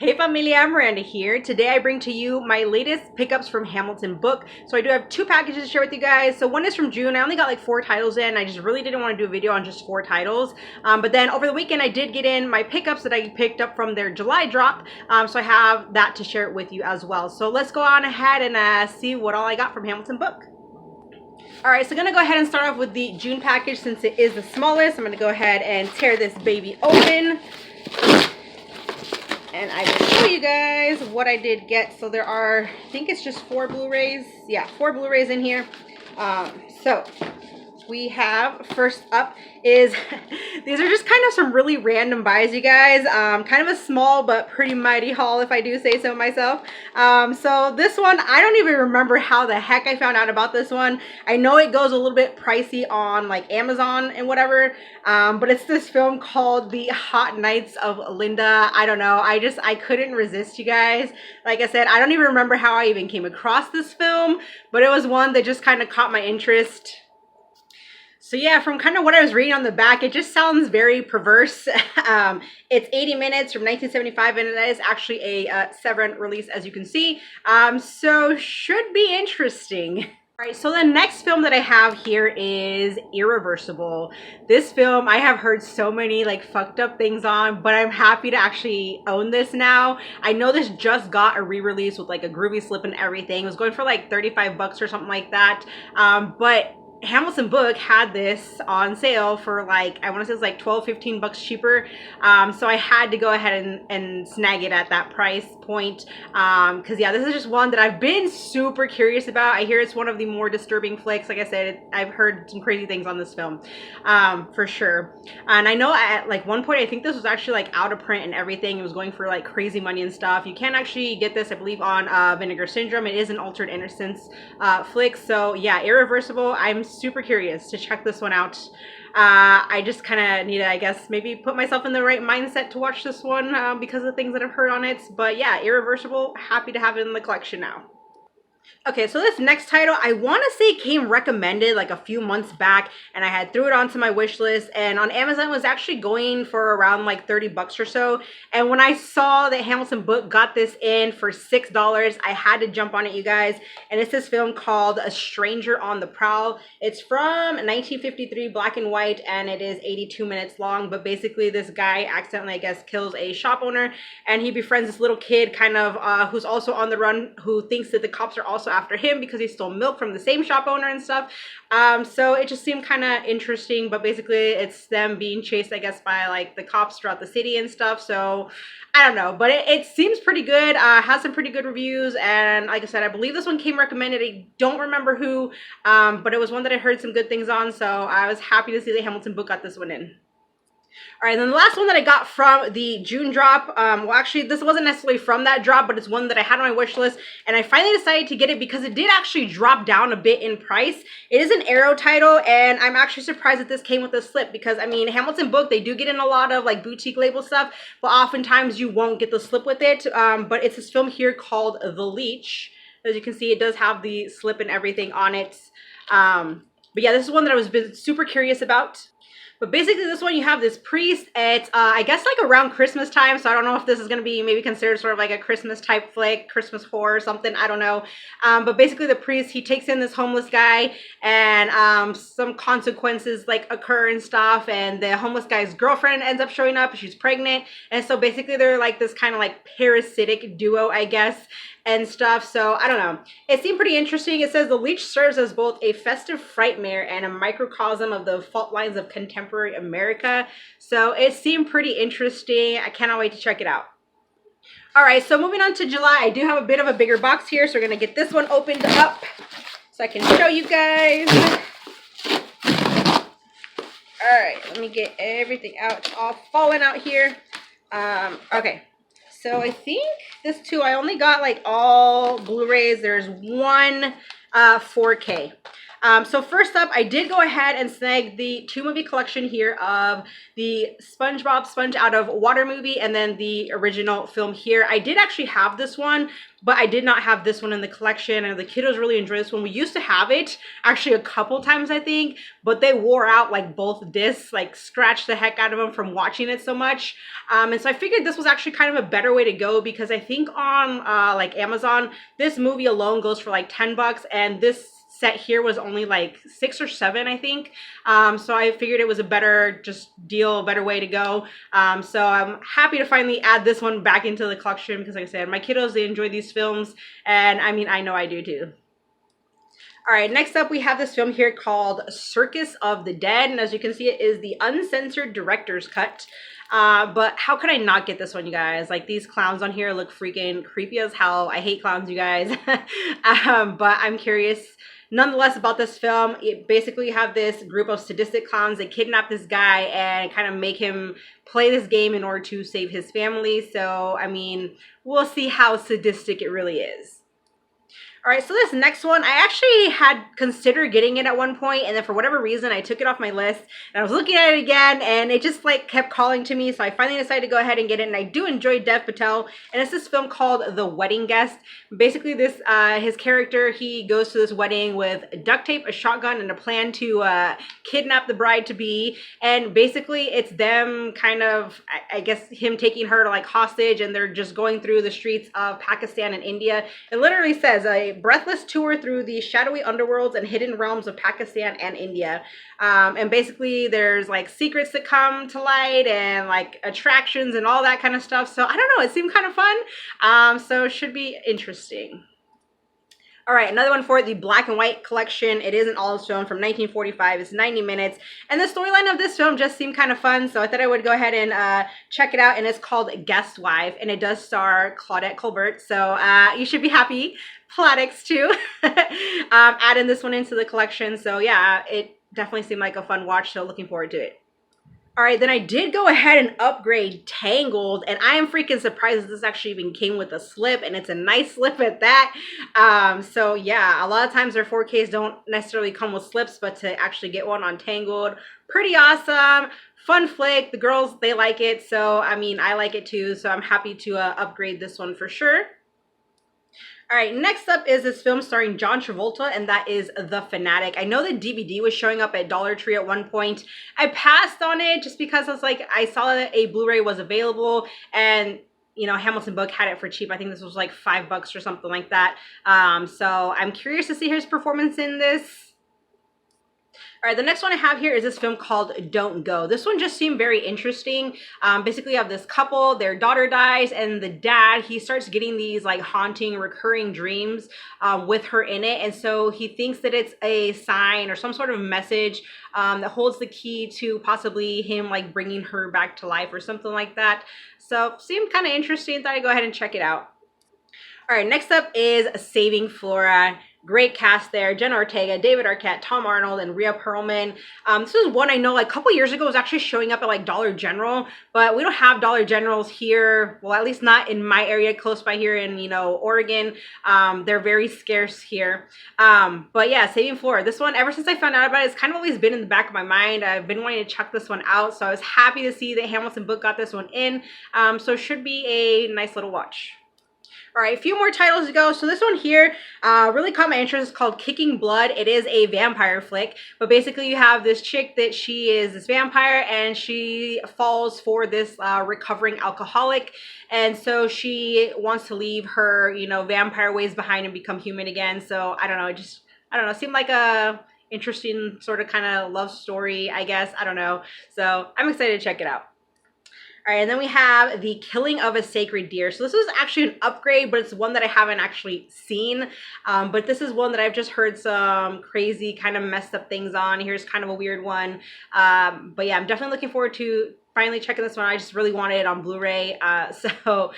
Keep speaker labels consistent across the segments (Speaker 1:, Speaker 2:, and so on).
Speaker 1: Hey familia, I'm Miranda here. Today I bring to you my latest pickups from Hamilton Book. So I do have two packages to share with you guys. So one is from June. I only got like 4 titles in. I just really didn't want to do a video on just 4 titles. But then over the weekend I did get in my pickups that I picked up from their July drop. So I have that to share with you as well. So let's go on ahead and see what all I got from Hamilton Book. Alright, so I'm going to go ahead and start off with the June package since it is the smallest. I'm going to go ahead and tear this baby open. And I will show you guys what I did get. So there are, I think it's just 4 Blu-rays. Yeah, 4 Blu-rays in here. So we have, first up is, these are just kind of some really random buys, you guys. Kind of a small but pretty mighty haul, if I do say so myself. So this one, I don't even remember how the heck I found out about this one. I know it goes a little bit pricey on like Amazon and whatever, but it's this film called The Hot Nights of Linda. I don't know. I couldn't resist, you guys. Like I said, I don't even remember how I even came across this film, but it was one that just kind of caught my interest. So yeah, from kind of what I was reading on the back, it just sounds very perverse. It's 80 minutes from 1975, and it is actually a Severin release, as you can see. So should be interesting. All right, so the next film that I have here is Irreversible. This film, I have heard so many like fucked up things on, but I'm happy to actually own this now. I know this just got a re-release with like a groovy slip and everything. It was going for like 35 bucks or something like that. But Hamilton Book had this on sale for like, I want to say it was like 12-15 bucks cheaper. So I had to go ahead and snag it at that price point. Because yeah, this is just one that I've been super curious about. I hear it's one of the more disturbing flicks. Like I said, I've heard some crazy things on this film, for sure. And I know at like one point, I think this was actually like out of print and everything. It was going for like crazy money and stuff. You can actually get this, I believe, on Vinegar Syndrome. It is an Altered Innocence flick. So yeah, Irreversible. I'm super curious to check this one out. I just kind of need to, I guess, maybe put myself in the right mindset to watch this one because of the things that I've heard on it. But yeah, Irreversible, happy to have it in the collection now. Okay, so this next title, I want to say came recommended like a few months back, and I had threw it onto my wish list, and on Amazon it was actually going for around like 30 bucks or so. And when I saw that Hamilton Book got this in for $6, I had to jump on it, you guys. And it's this film called A Stranger on the Prowl. It's from 1953, black and white, and it is 82 minutes long. But basically this guy accidentally, I guess, kills a shop owner, and he befriends this little kid kind of who's also on the run, who thinks that the cops are also after him because he stole milk from the same shop owner and stuff. So it just seemed kind of interesting, but basically it's them being chased, I guess, by like the cops throughout the city and stuff. So I don't know, but it seems pretty good. Has some pretty good reviews, and like I said, I believe this one came recommended. I don't remember who, but it was one that I heard some good things on, so I was happy to see that Hamilton Book got this one in. All right, then the last one that I got from the June drop, well, actually, this wasn't necessarily from that drop, but it's one that I had on my wish list, and I finally decided to get it because it did actually drop down a bit in price. It is an Arrow title, and I'm actually surprised that this came with a slip because, I mean, Hamilton Book, they do get in a lot of, like, boutique label stuff, but oftentimes you won't get the slip with it, but it's this film here called The Leech. As you can see, it does have the slip and everything on it. But yeah, this is one that I was super curious about. But basically this one, you have this priest. It's, I guess, like around Christmas time. So I don't know if this is going to be maybe considered sort of like a Christmas type flick, Christmas horror or something. I don't know. But basically the priest, he takes in this homeless guy, and some consequences like occur and stuff. And the homeless guy's girlfriend ends up showing up. She's pregnant. And so basically they're like this kind of like parasitic duo, I guess, and stuff. So I don't know. It seemed pretty interesting. It says the leech serves as both a festive frightmare and a microcosm of the fault lines of contemporary America. So it seemed pretty interesting. I cannot wait to check it out. All right, so moving on to July, I do have a bit of a bigger box here, so we're gonna get this one opened up so I can show you guys. All right, let me get everything out. It's all falling out here. Okay. So I think this too, I only got like all Blu-rays. There's one 4K. So first up, I did go ahead and snag the 2-movie collection here of the SpongeBob Sponge Out of Water movie and then the original film here. I did actually have this one, but I did not have this one in the collection, and the kiddos really enjoy this one. We used to have it actually a couple times, I think, but they wore out like both discs, like scratched the heck out of them from watching it so much. And so I figured this was actually kind of a better way to go, because I think on like Amazon, this movie alone goes for like 10 bucks, and this set here was only like 6 or 7, I think. So I figured it was a better just deal, a better way to go. So I'm happy to finally add this one back into the collection, because like I said, my kiddos, they enjoy these films, and I mean, I know I do too. All right, next up we have this film here called Circus of the Dead, and as you can see, it is the uncensored director's cut. But how could I not get this one, you guys? Like, these clowns on here look freaking creepy as hell. I hate clowns, you guys. But I'm curious nonetheless about this film. It basically have this group of sadistic clowns that kidnap this guy and kind of make him play this game in order to save his family. So, I mean, we'll see how sadistic it really is. All right, so this next one, I actually had considered getting it at one point, and then for whatever reason, I took it off my list, and I was looking at it again, and it just like kept calling to me, so I finally decided to go ahead and get it, and I do enjoy Dev Patel, and it's this film called The Wedding Guest. Basically, this his character, he goes to this wedding with duct tape, a shotgun, and a plan to kidnap the bride-to-be, and basically, it's them kind of, I guess, him taking her to like hostage, and they're just going through the streets of Pakistan and India. It literally says a breathless tour through the shadowy underworlds and hidden realms of Pakistan and India. And basically there's like secrets that come to light and like attractions and all that kind of stuff. So I don't know, it seemed kind of fun. So it should be interesting. All right, another one for the black and white collection. It is an olive film from 1945. It's 90 minutes. And the storyline of this film just seemed kind of fun, so I thought I would go ahead and check it out. And it's called Guest Wife, and it does star Claudette Colbert. So you should be happy. Plattix too. Adding this one into the collection. So yeah, it definitely seemed like a fun watch, so looking forward to it. All right, then I did go ahead and upgrade Tangled, and I am freaking surprised that this actually even came with a slip, and it's a nice slip at that. So yeah, a lot of times their 4Ks don't necessarily come with slips, but to actually get one on Tangled, pretty awesome. Fun flick. The girls, they like it, so I mean, I like it too, so I'm happy to upgrade this one for sure. All right, next up is this film starring John Travolta, and that is The Fanatic. I know the DVD was showing up at Dollar Tree at one point. I passed on it just because I was like, I saw that a Blu-ray was available, and you know, Hamilton Book had it for cheap. I think this was like $5 or something like that. So I'm curious to see his performance in this. All right, the next one I have here is this film called Don't Go. This one just seemed very interesting. Basically, you have this couple, their daughter dies, and the dad, he starts getting these like haunting, recurring dreams with her in it. And so he thinks that it's a sign or some sort of message that holds the key to possibly him like bringing her back to life or something like that. So seemed kind of interesting. Thought I'd go ahead and check it out. All right, next up is Saving Flora. Great cast there. Jenna Ortega, David Arquette, Tom Arnold, and Rhea Perlman. This is one I know like a couple years ago was actually showing up at like Dollar General, but we don't have Dollar Generals here. Well, at least not in my area close by here in, you know, Oregon. They're very scarce here. But yeah, Saving Flora. This one, ever since I found out about it, it's kind of always been in the back of my mind. I've been wanting to check this one out, so I was happy to see that Hamilton Book got this one in. So it should be a nice little watch. All right, a few more titles to go. So this one here really caught my interest. It's called Kicking Blood. It is a vampire flick, but basically you have this chick that she is this vampire, and she falls for this recovering alcoholic, and so she wants to leave her, you know, vampire ways behind and become human again. So I don't know, it seemed like a interesting sort of kind of love story, I guess. I don't know. So I'm excited to check it out. All right, and then we have The Killing of a Sacred Deer. So this is actually an upgrade, but it's one that I haven't actually seen. But this is one that I've just heard some crazy kind of messed up things on. Here's kind of a weird one. But yeah, I'm definitely looking forward to finally checking this one. I just really wanted it on Blu-ray. So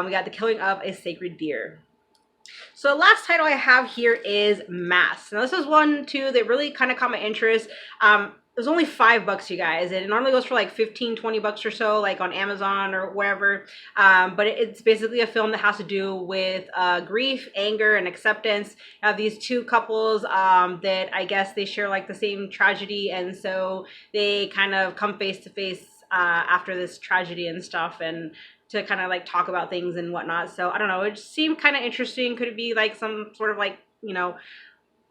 Speaker 1: we got The Killing of a Sacred Deer. So the last title I have here is Mass. Now this is one too that really kind of caught my interest. it was only $5, you guys, and it normally goes for like 15, 20 bucks or so, like on Amazon or wherever. But it's basically a film that has to do with grief, anger, and acceptance. You have these two couples that I guess they share like the same tragedy, and so they kind of come face to face after this tragedy and stuff, and to kind of like talk about things and whatnot. So I don't know, it just seemed kind of interesting. Could it be like some sort of like, you know,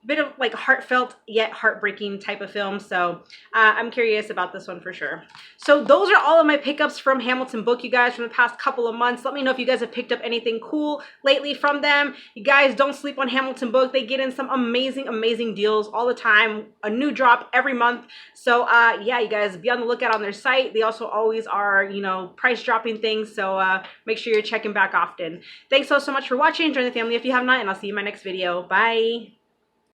Speaker 1: bit of like heartfelt yet heartbreaking type of film. So I'm curious about this one for sure. So those are all of my pickups from Hamilton Book, you guys, from the past couple of months. Let me know if you guys have picked up anything cool lately from them. You guys, don't sleep on Hamilton Book. They get in some amazing deals all the time. A new drop every month. So yeah, you guys, be on the lookout on their site. They also always are, you know, price dropping things. So make sure you're checking back often. Thanks so much for watching. Join the family if you have not, and I'll see you in my next video. Bye.